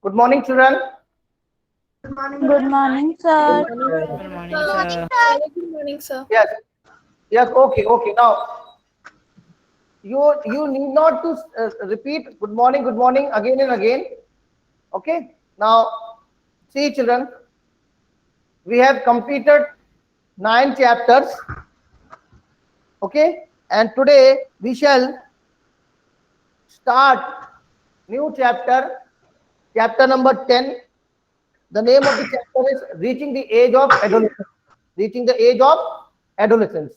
Good morning, children. Good morning, Good sir. morning, Good morning, sir. sir. Very good morning, sir. Yes, yes. Okay, okay. Now you need not to repeat good morning again and again. Okay. Now, see, children, we have completed 9 chapters. Okay, and today we shall start new chapter, chapter number 10. The name of the chapter is Reaching the Age of Adolescence. Reaching the Age of Adolescence.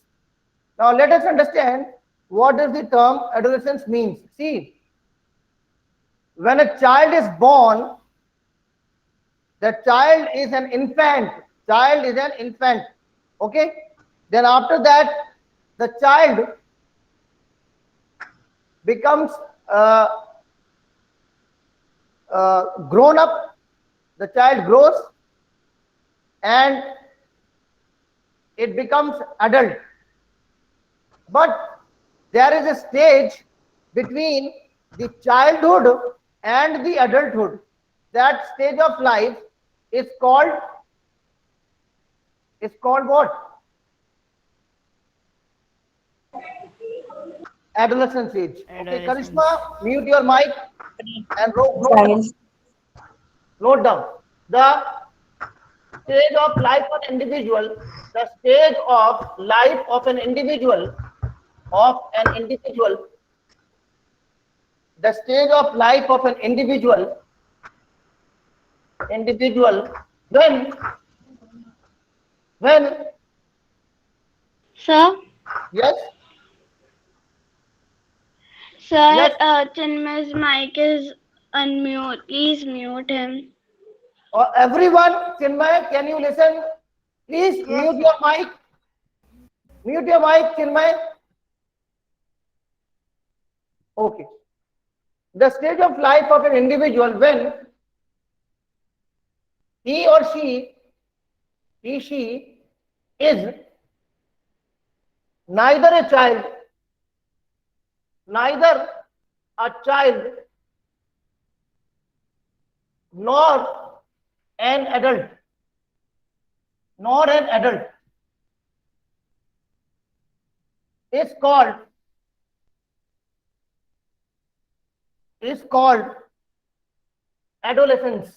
Now let us understand what does the term adolescence means. See, when a child is born, the child is an infant. Child is an infant. Okay. Then after that, the child becomes uh, grown up. The child grows and it becomes adult. But there is a stage between the childhood and the adulthood. That stage of life is called what? Adolescence age. Okay, Karishma, Adolescence. mute your mic and note down the stage of life of an individual. The stage of life of an individual the stage of life of an individual when Sir, yes sir, yes Chinmay's mic is unmute. Please mute him. everyone, Chinmay, can you listen? Please mute your mic, Chinmay. Okay, the stage of life of an individual when he or she is neither a child neither a child nor an adult is called adolescence.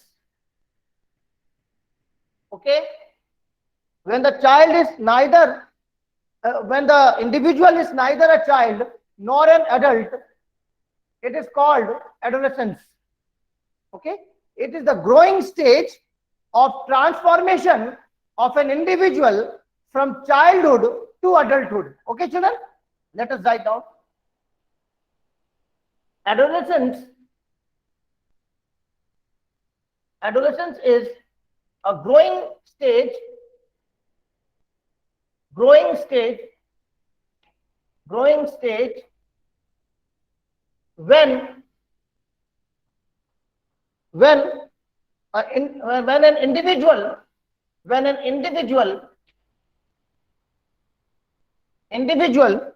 Okay, when the child is neither when the individual is neither a child nor an adult, it is called adolescence. Okay, it is the growing stage of transformation of an individual from childhood to adulthood. Okay, children, let us write down. Adolescence is a growing stage when when when an individual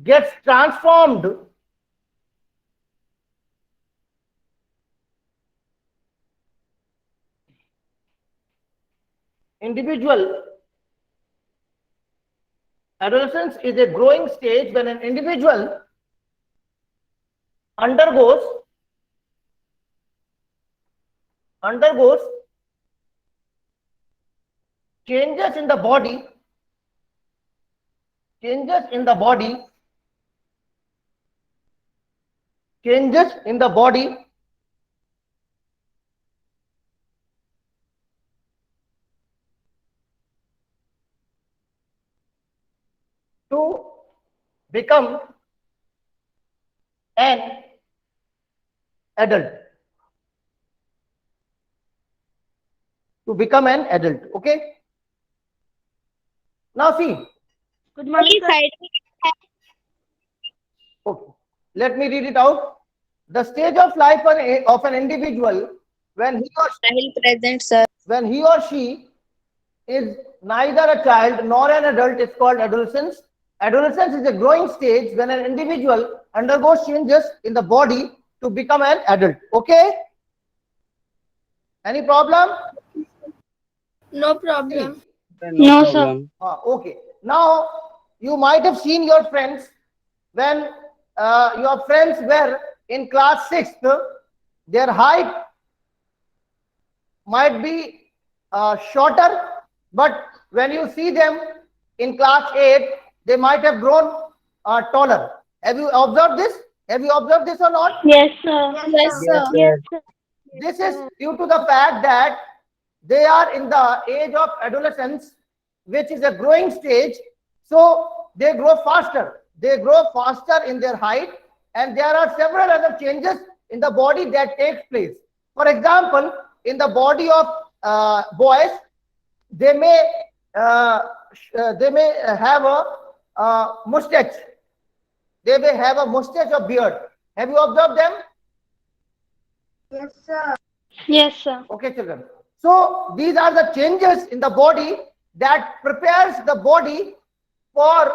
gets transformed individual adolescence is a growing stage when an individual undergoes changes in the body changes in the body changes in the body to become an adult Okay, now see. Good morning, sir. Okay, let me read it out. The stage of life of an individual when Rahil present, sir. he or she is neither a child nor an adult is called adolescence. Adolescence is a growing stage when an individual undergoes changes in the body to become an adult. Okay? Any problem? No problem. No, sir. Okay. Now, you might have seen your friends when your friends were in class 6th, their height might be shorter, but when you see them in class 8, they might have grown taller. Have you observed this? Have you observed this or not? Yes, sir. Yes, sir. Yes, sir. This is due to the fact that they are in the age of adolescence, which is a growing stage. So they grow faster. They grow faster in their height, and there are several other changes in the body that takes place. For example, in the body of boys, they may have a mustache. They may have a mustache or beard. Have you observed them? Yes, sir. Okay, children. So these are the changes in the body that prepares the body for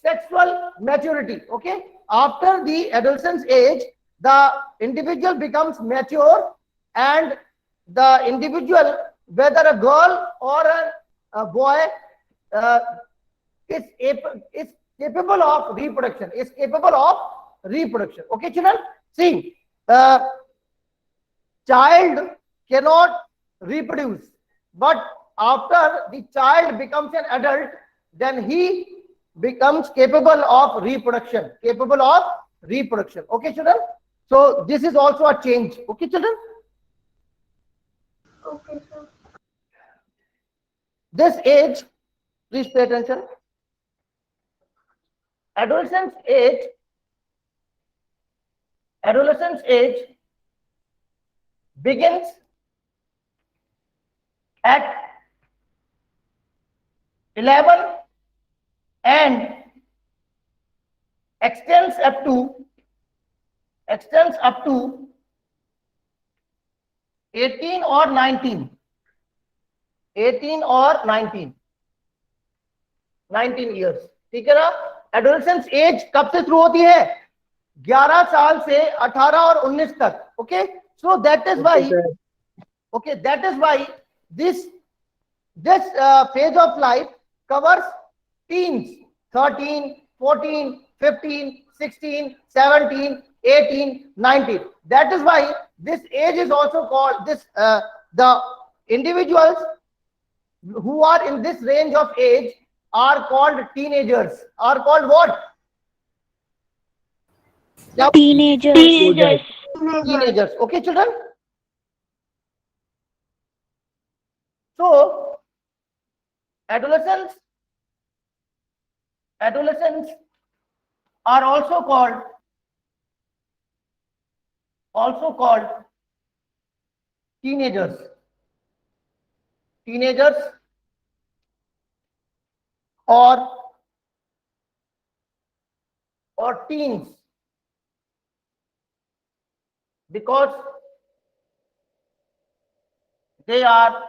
sexual maturity. Okay. After the adolescence age, the individual becomes mature, and the individual, whether a girl or a boy, is capable of reproduction. Is capable of reproduction. Okay, children. See, child cannot reproduce, but after the child becomes an adult, then he becomes capable of reproduction. Capable of reproduction. Okay, children. So this is also a change. Okay, children. Okay, sir. This age, please pay attention. Adolescence age begins at 11 and extends up to 18 or 19. 18 or 19 years. ठीक है ना? Adolescence age कब से शुरू होती है? 11 साल से 18 और 19 तक. Okay, so that is why, okay, that is why this phase of life covers teens, 13, 14, 15, 16, 17, 18, 19. That is why this age is also called this the individuals who are in this range of age are called teenagers. Are called what? Teenagers. Teenagers. Okay, children. So adolescents are also called teenagers. Teenagers or teens, because they are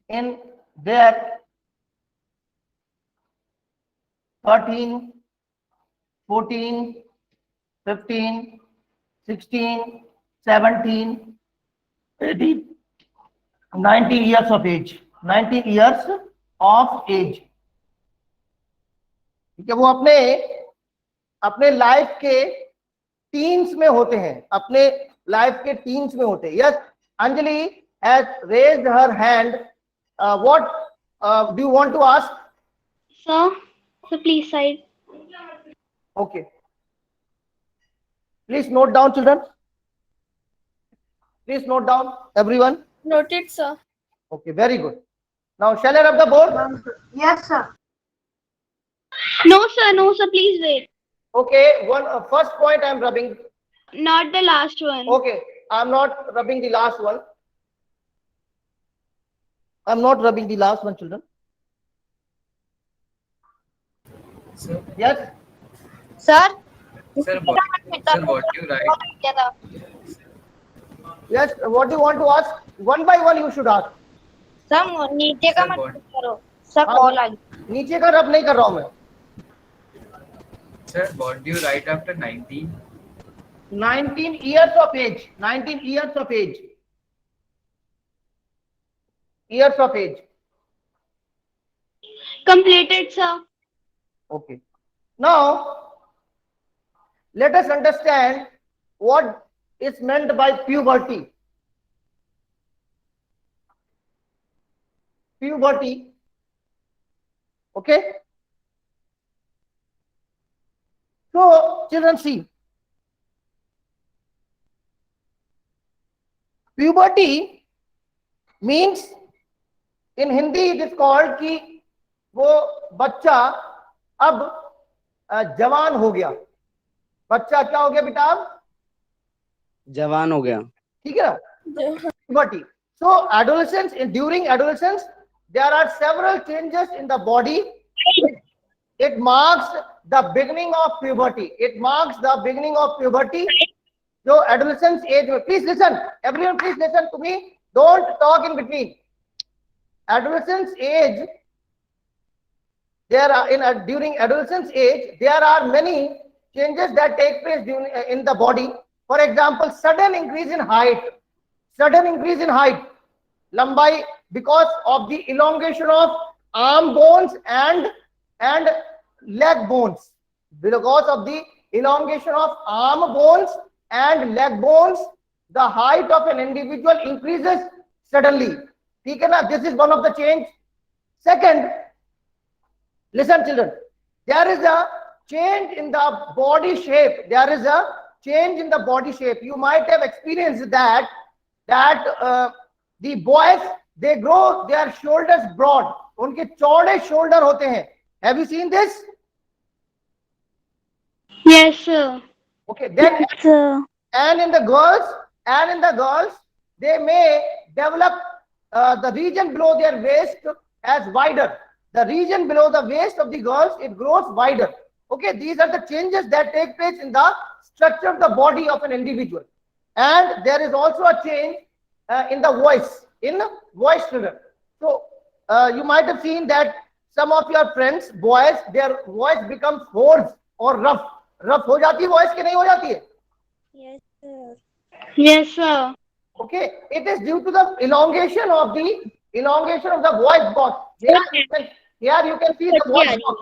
in their 13, 14, 15, 16, 17, 18, 19 years of age. 19 years of age. ठीक है, वो अपने life के teens में होते हैं. अपने life के टीन्स में होते हैं. Yes, Anjali has raised her hand. What do you want to ask? Sir, please side. Okay. Please note down, children. Please note down, everyone. Noted, sir. Okay, very good. Now, shall I rub the board? Yes, sir. No, sir, please wait. Okay, first point I am rubbing. Not the last one. Okay, I am not rubbing the last one. I am not rubbing the last one, children. Sir, Yes. Sir. sir, what you write? Yes. What do you want to ask? One by one, you should ask. Sir नीचे का Sir, मत what? करो. Sir call आ गई. नीचे का रब नहीं कर रहा हूं मैं. Sir, what do you write after 19? 19 years of age. 19 years of age. Years of age. Completed, sir. Okay. Now, let us understand what is meant by puberty. Puberty. Okay. So, children, see. Puberty means in Hindi it is called कि वो बच्चा अब जवान हो गया. बच्चा क्या हो गया बेटा? अब जवान हो गया. ठीक है ना? Puberty. So adolescence, during adolescence there are several changes in the body. It marks the beginning of puberty. It marks the beginning of puberty. So adolescence age. Please listen, everyone. Please listen to me. Don't talk in between. Adolescence age. There are during adolescence age there are many changes that take place during, in the body. For example, sudden increase in height. Sudden increase in height. Lambai, because of the elongation of arm bones and leg bones. Because of the elongation of arm bones and leg bones, the height of an individual increases suddenly. ठीक है ना? This is one of the change. Second, listen children, there is a change in the body shape. There is a change in the body shape. You might have experienced that the boys, they grow their shoulders broad. उनके चौड़े shoulder होते हैं. Have you seen this? Yes, sir. Okay, then Sir. and in the girls, they may develop the region below their waist as wider. The region below the waist of the girls, it grows wider. Okay, these are the changes that take place in the structure of the body of an individual. And there is also a change in the voice, children. So you might have seen that some of your friends, boys, their voice becomes hoarse or rough. Rough हो जाती है voice के नहीं हो जाती है? Yes, sir. Yes, sir. Okay, it is due to the elongation of the voice box. Here you can see the voice box.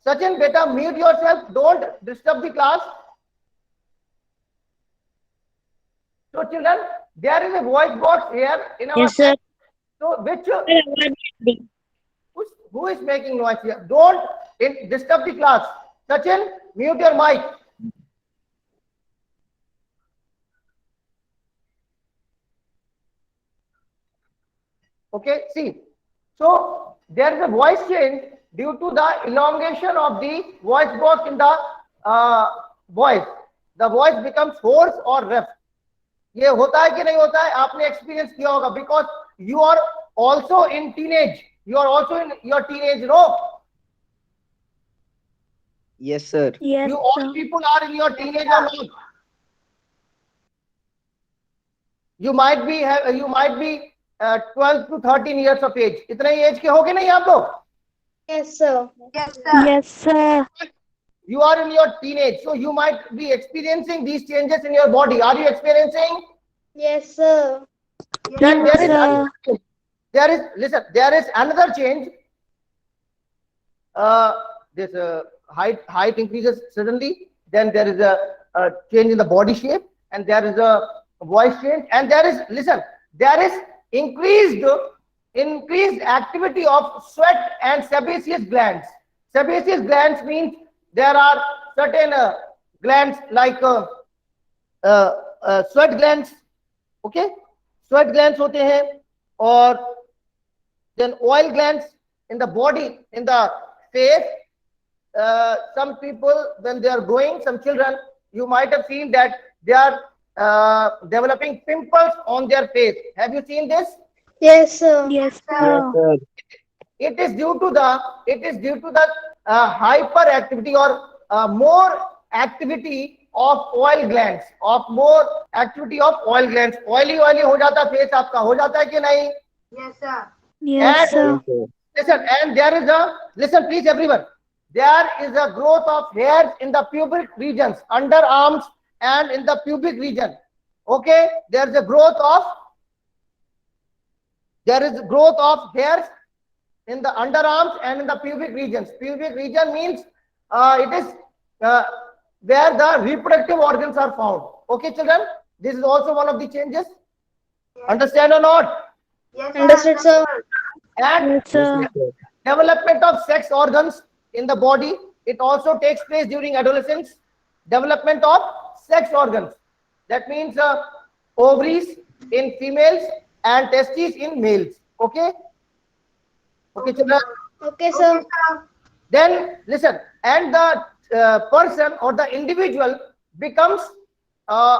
Sachin, beta, mute yourself. Don't disturb the class. So, children, there is a voice box here in our. Yes, sir. So, who is making noise here? Don't disturb the class. Sachin, mute your mic. Okay, see. So there is a voice change due to the elongation of the voice box in the voice. The voice becomes hoarse or rough. ये होता है कि नहीं होता है? आपने experience किया होगा, because you are also in teenage. You are also in your teenage, no? Yes, sir. Yes, You all people are in your teenage or not? You might be 12 to 13 years of age. इतने ही as के होगे नहीं आप लोग? Yes, sir. Yes, sir. You are in your teenage, so you might be experiencing these changes in your body. Are you experiencing? Yes, sir. Then Yes, there is there is another change. This height increases suddenly. Then there is a change in the body shape, and there is a voice change, and there is increased activity of sweat and sebaceous glands. Sebaceous glands means there are certain glands like sweat glands. Okay, sweat glands होते हैं, और then oil glands in the body, in the face. Some people, when they are growing, some children, you might have seen that they are developing pimples on their face. Have you seen this? Yes, sir. Yes, Yes, sir. sir. It is due to the hyperactivity or more activity of oil glands, more activity of oil glands. Oily हो जाता face आपका, हो जाता है कि नहीं? Yes, And sir. Yes, sir. listen, and there is a, listen please everyone, there is a growth of hairs in the pubic regions, underarms and in the pubic region. Okay, there is growth of hairs in the underarms and in the pubic regions. Pubic region means it is where the reproductive organs are found. Okay, children, this is also one of the changes. Understand or not? Understood, sir. And Yes, sir. development of sex organs in the body, it also takes place during adolescence. Development of sex organs, that means ovaries in females and testes in males. Okay, okay, children. Okay, sir. Then listen, and the person or the individual becomes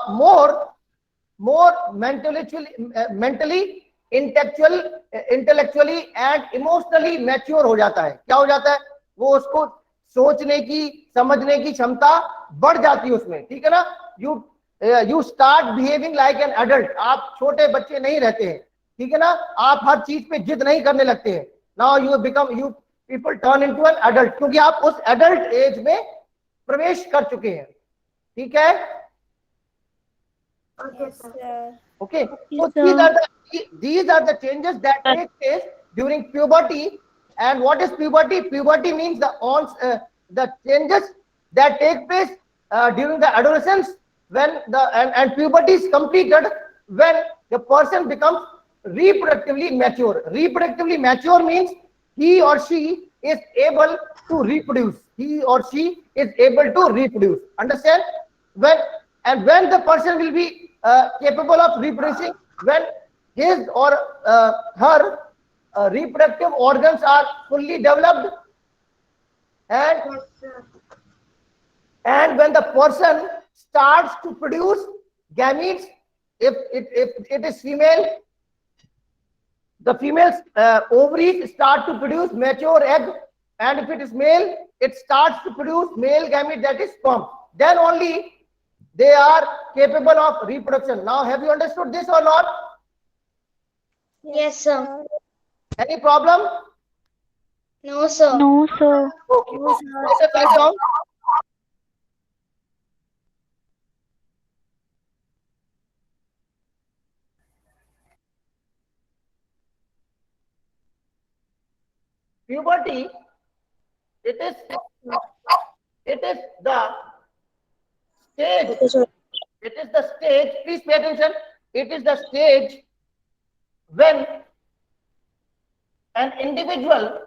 more mentally, intellectually and emotionally mature हो जाता है. क्या हो जाता है? वो उसको सोचने की, समझने की क्षमता बढ़ जाती है उसमें. ठीक है ना? You start behaving like an adult. आप छोटे बच्चे नहीं रहते हैं. ठीक है ना? आप हर चीज पे जिद नहीं करने लगते हैं. Now you people turn into an adult, क्योंकि आप उस adult age में प्रवेश कर चुके हैं. ठीक है? Okay, so these are the changes that take place during puberty. And what is puberty? Puberty means the changes that take place during the adolescence, when and puberty is completed when the person becomes reproductively mature. Reproductively mature means he or she is able to reproduce. He or she is able to reproduce. Understand? When the person will be capable of reproducing, when his or her reproductive organs are fully developed, and when the person starts to produce gametes. If it is female, the female's ovaries start to produce mature egg, and if it is male, it starts to produce male gamete, that is sperm. Then only they are capable of reproduction. Now, have you understood this or not? Yes, sir. Any problem? No, sir. No, sir. Okay. Let us write down. Puberty, it is the stage. Okay, sir. It is the stage. Please pay attention. It is the stage when an individual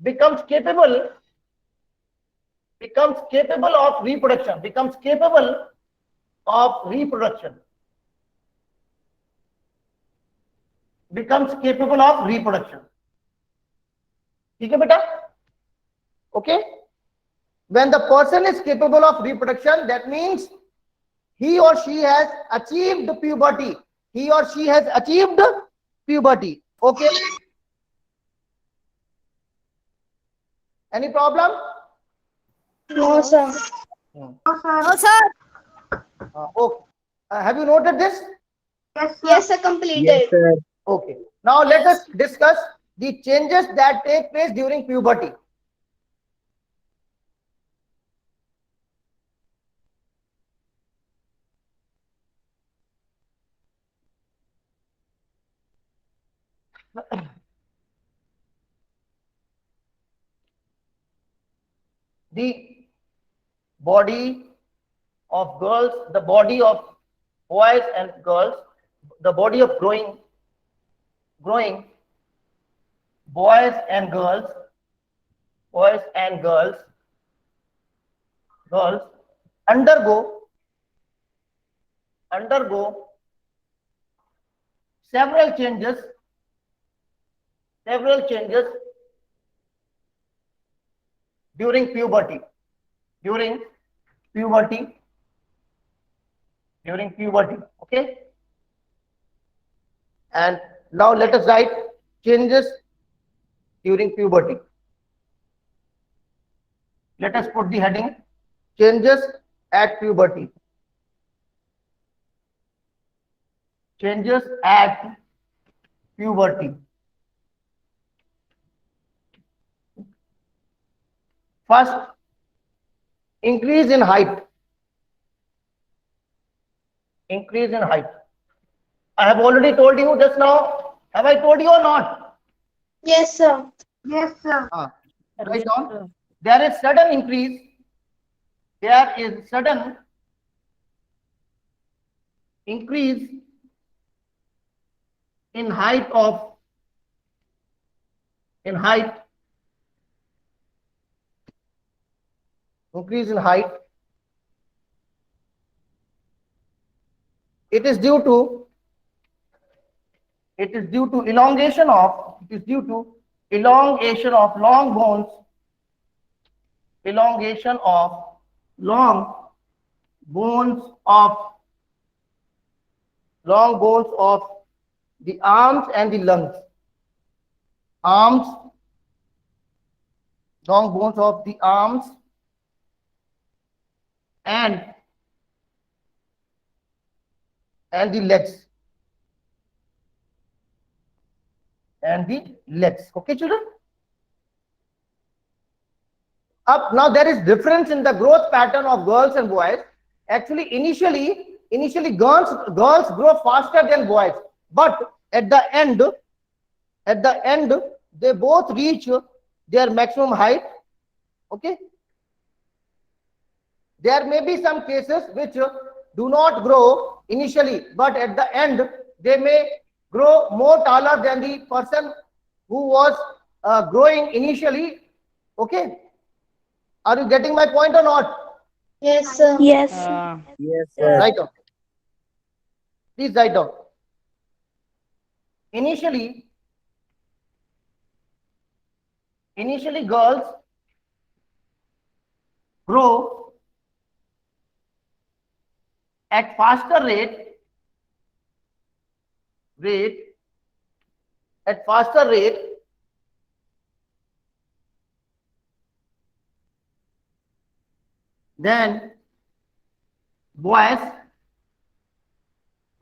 becomes capable of reproduction. Becomes capable of reproduction. ठीक है बेटा? Okay, when the person is capable of reproduction, that means he or she has achieved puberty. Okay, any problem? No, sir. No, sir. Okay, have you noted this? Yes, sir. Completed. Yes, sir. Okay, now let us discuss the changes that take place during puberty. The body of girls, the body of boys and girls, the body of growing boys and girls undergo several changes during puberty. Okay, and now let us write changes during puberty. Let us put the heading changes at puberty. Changes at Puberty. First, increase in height. Increase in height. I have already told you just now. Have I told you or not? Yes, sir. Write down. There is sudden increase. There is sudden increase in height increase in height. It is due to elongation of long bones, elongation of long bones of the arms and the lungs. Long bones of the arms and the legs. Okay, children? Now there is difference in the growth pattern of girls and boys. Actually, initially girls grow faster than boys, but at the end they both reach their maximum height. Okay. There may be some cases which do not grow initially, but at the end they may grow more taller than the person who was growing initially. Okay. Are you getting my point or not? Yes, sir. Yes. Yes, sir. Write down. Please write down. Initially girls grow at faster rate than boys,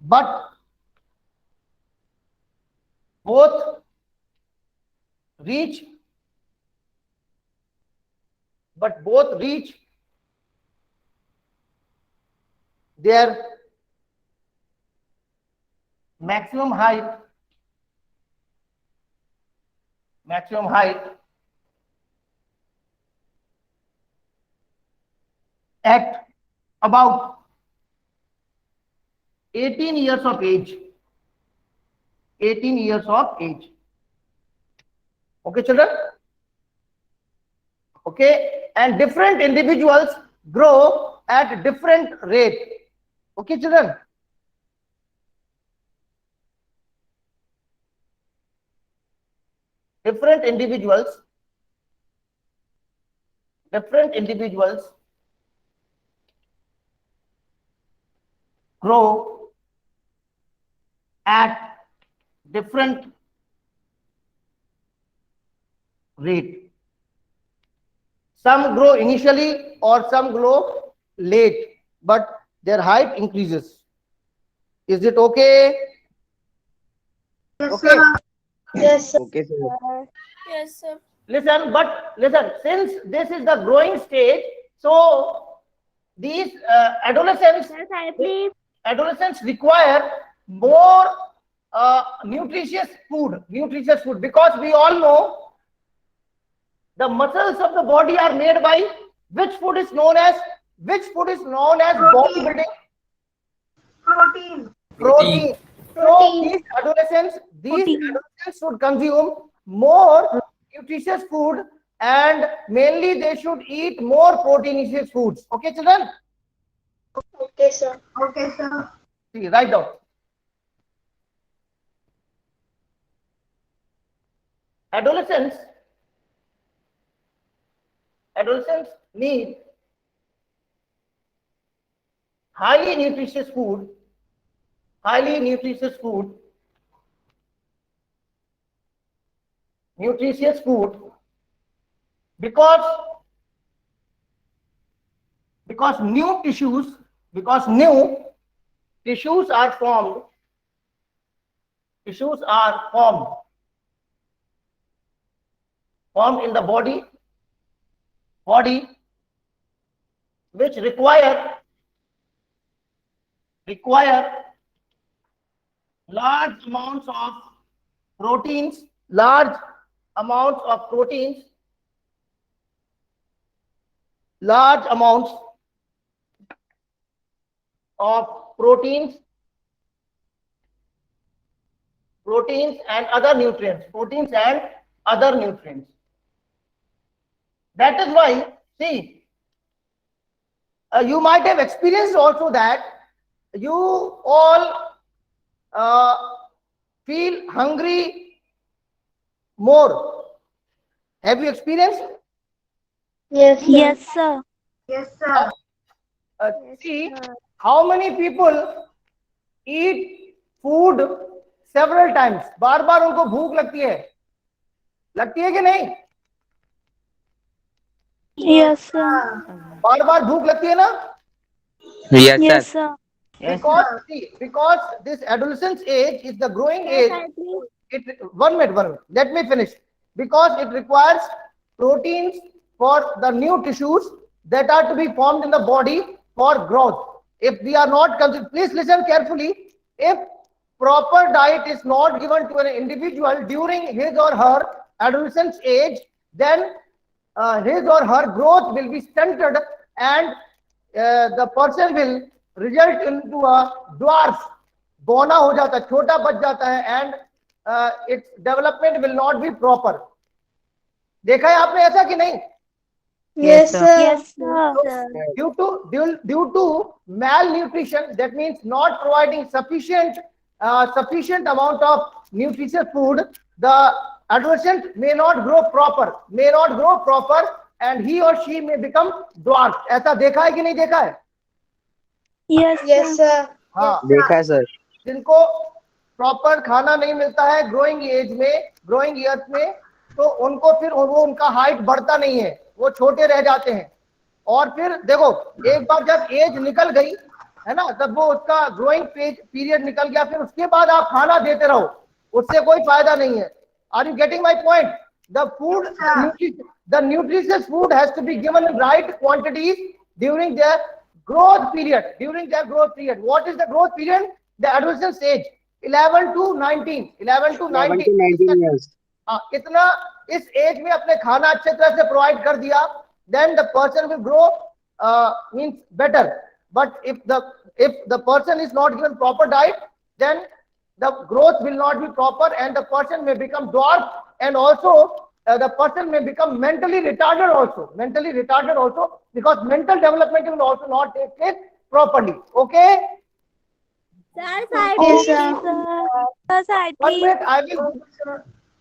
but both reach their maximum height at about 18 years of age. Okay, children? Okay, and different individuals grow at different rate. Okay, children? Different individuals grow at different rate. Some grow initially or some grow late, but their height increases. Is it okay? Okay. Yes, sir. Okay, sir. Yes, sir. Listen, since this is the growing stage, so these adolescents require more nutritious food, because we all know the muscles of the body are made by which food is known as bodybuilding? Protein. So these adolescents should consume more nutritious food, and mainly they should eat more proteinous foods. Okay, children? Okay, sir. See, write down. Adolescents need highly nutritious food because new tissues are formed tissues are formed in the body which require large amounts of proteins, large amounts of proteins and other nutrients. That is why, see, you might have experienced also that you all feel hungry more. Have you experienced? Yes, sir. Yes, sir. Yes, sir. See, how many people eat food several times? बार बार उनको भूख लगती है कि नहीं? Yes, sir. बार बार भूख लगती है ना? Yes, sir. Because this adolescence age is the growing age. One minute. Let me finish. Because it requires proteins for the new tissues that are to be formed in the body for growth. If we are not please listen carefully. If proper diet is not given to an individual during his or her adolescence age, then his or her growth will be stunted and the person will result into a dwarf. बौना हो जाता है, छोटा बच जाता है, and its development will not be proper. देखा है आपने ऐसा कि नहीं? Yes, sir. Yes, sir. Due to malnutrition, that means not providing sufficient amount of nutritious food, the adolescent may not grow proper, and he or she may become dwarf. ऐसा देखा है कि नहीं देखा है? Yes, Yes, sir. sir. हाँ, देखा है सर। जिनको प्रॉपर खाना नहीं मिलता है ग्रोइंग ईयर्स में, तो उनको फिर उनका हाइट बढ़ता नहीं है, वो छोटे रह जाते हैं। और फिर देखो, एक बार जब एज निकल गई है ना, तब वो उसका ग्रोइंग पीरियड निकल गया, फिर उसके बाद आप खाना देते रहो, उससे कोई फायदा नहीं है। Are you getting my point? The nutritious food has to be given in right quantities during their growth period. What is the growth period? The adolescence age, 11 to 19 years. इतना इस एज में अपने खाना अच्छे तरह से प्रोवाइड कर दिया, then the person will grow means better. But if the person is not given proper diet, then the growth will not be proper and the person may become dwarf, and also the person may become mentally retarded also, because mental development will also not take place properly. Okay? Sir, Yes, sir. 1 minute,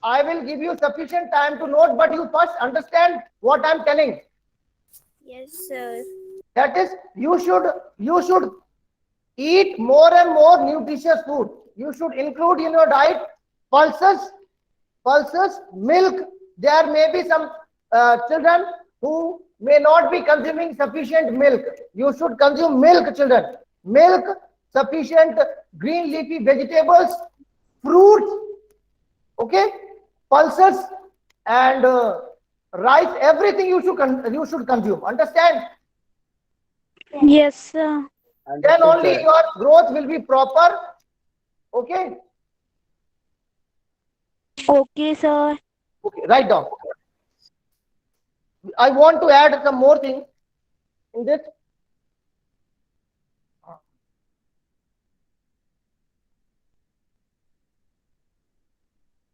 I will give you sufficient time to note, but you first understand what I'm telling. Yes, sir. That is, you should eat more and more nutritious food. You should include in your diet pulses, milk. There may be some children who may not be consuming sufficient milk. You should consume milk, children. Milk, sufficient green leafy vegetables, fruits, okay, pulses and rice. Everything you should consume. Understand? Yes, sir. Then only your growth will be proper. Okay. Okay, sir. Okay, write down. I want to add some more things in this.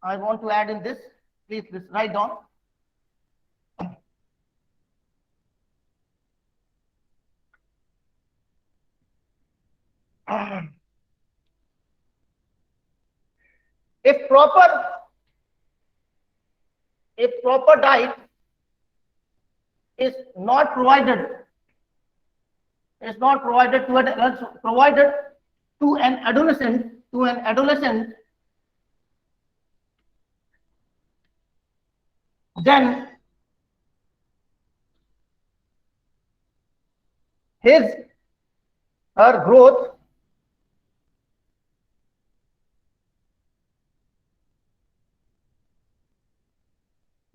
I want to add in this. Please write down. If proper diet is not provided to an adolescent, then her growth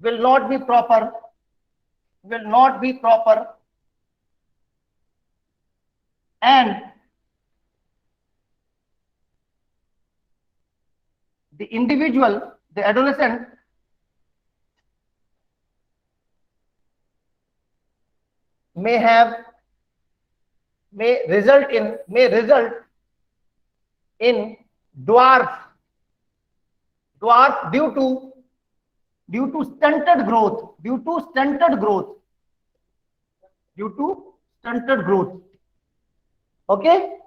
will not be proper, will not be proper, and the individual, the adolescent, may result in dwarf due to stunted growth, okay.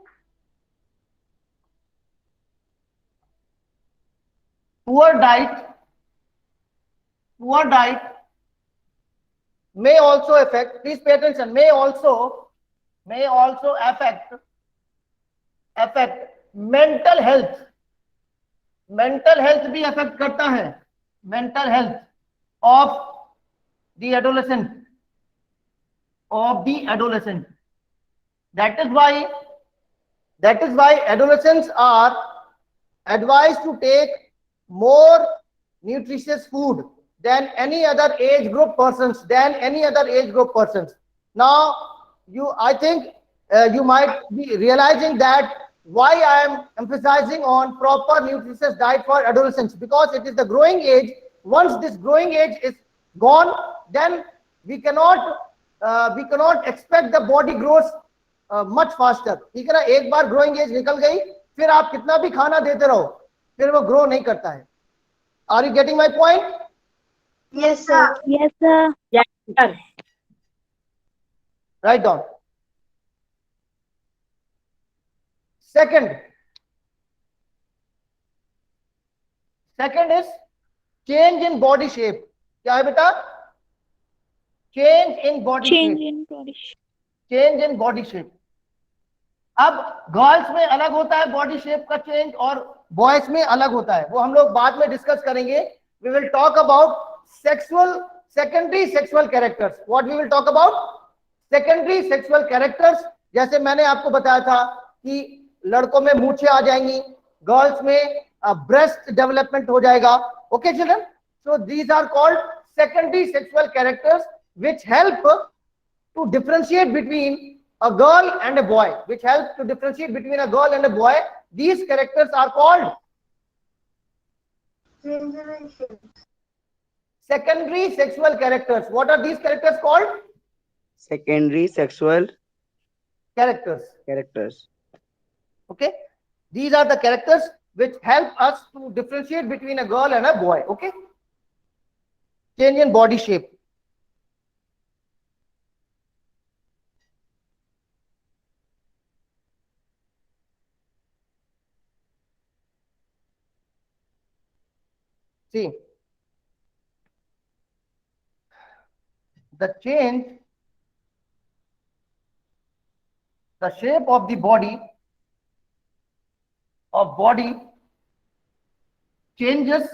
Poor diet may also affect, please pay attention, may also affect mental health भी affect करता है, mental health of the adolescent. That is why adolescents are advised to take more nutritious food than any other age group persons. Now, I think you might be realizing that why I am emphasizing on proper nutritious diet for adolescents, because it is the growing age. Once this growing age is gone, then we cannot expect the body grows much faster. ठीक है ना, एक बार growing age निकल गई, फिर आप कितना भी खाना देते रहो, फिर वो grow नहीं करता है. Are you getting my point? Yes, sir. Yes, sir. Yes, sir. Write down. Second is change in body shape. क्या है बेटा? Change in body shape. अब गर्ल्स में अलग होता है बॉडी शेप का चेंज और बॉयज में अलग होता है, वो हम लोग बाद में डिस्कस करेंगे. We will talk about secondary sexual characters. What we will talk about? Secondary sexual characters. जैसे मैंने आपको बताया था कि लड़कों में मूंछें आ जाएंगी, गर्ल्स में ब्रेस्ट डेवलपमेंट हो जाएगा. Okay, children? So these are called secondary sexual characters which help to differentiate between a girl and a boy. These characters are called secondary sexual characters. What are these characters called? Secondary sexual characters. Okay, these are the characters which help us to differentiate between a girl and a boy. Okay, change in body shape. See, the shape of the body changes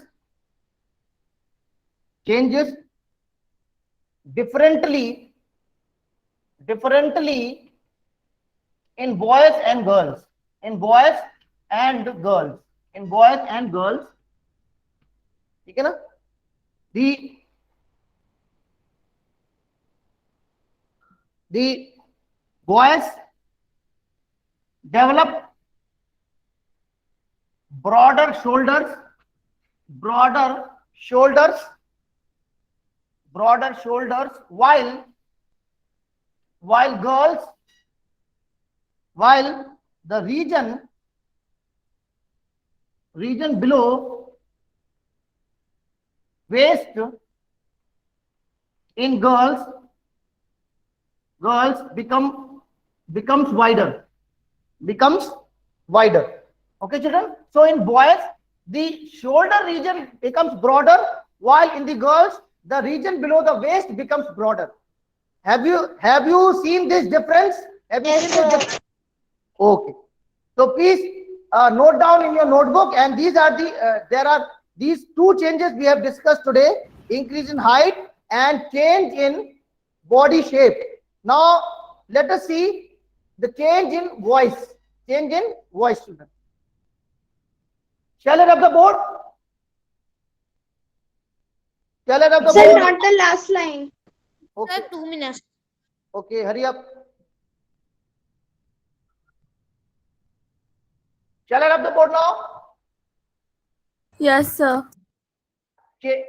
differently in boys and girls. ठीक है ना? The boys develop broader shoulders, while the region below waist in girls becomes wider. Okay, children? So in boys, the shoulder region becomes broader, while in the girls, the region below the waist becomes broader. Have you seen this difference? Yes, Okay. So please note down in your notebook, and these are there are these two changes we have discussed today: increase in height and change in body shape. Now let us see the change in voice. Student. Shall I rub the board? Shall I rub the Sir, board? not the last line. Okay. Sir, 2 minutes. Okay, hurry up. Shall I rub the board now? Yes, sir. Okay.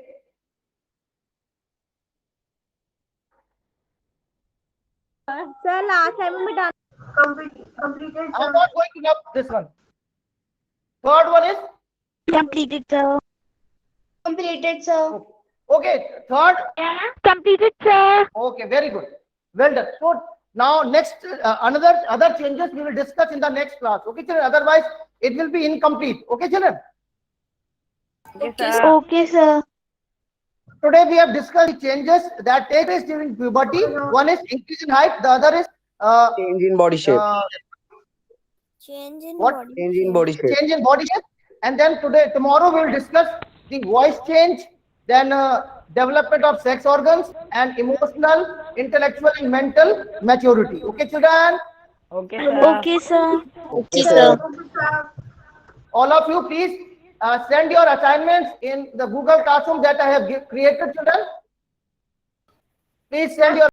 Sir, last time we done. Completed. I'm not going to rub this one. Third one is Completed, sir. Completed, sir. okay. Third. Completed, sir. Okay, very good. Well done. So now next other changes we will discuss in the next class. Okay, children. Otherwise, it will be incomplete. Okay, children. Okay, sir. Today we have discussed the changes that take place during puberty. One is increase in height. The other is Change in body shape. Change in what? body. Change in body shape. Change in body shape. And then tomorrow we will discuss the voice change, then development of sex organs, and emotional, intellectual, and mental maturity. Okay, children. Okay, sir. Okay, sir. All of you, please send your assignments in the Google Classroom that I have created, children. Please send your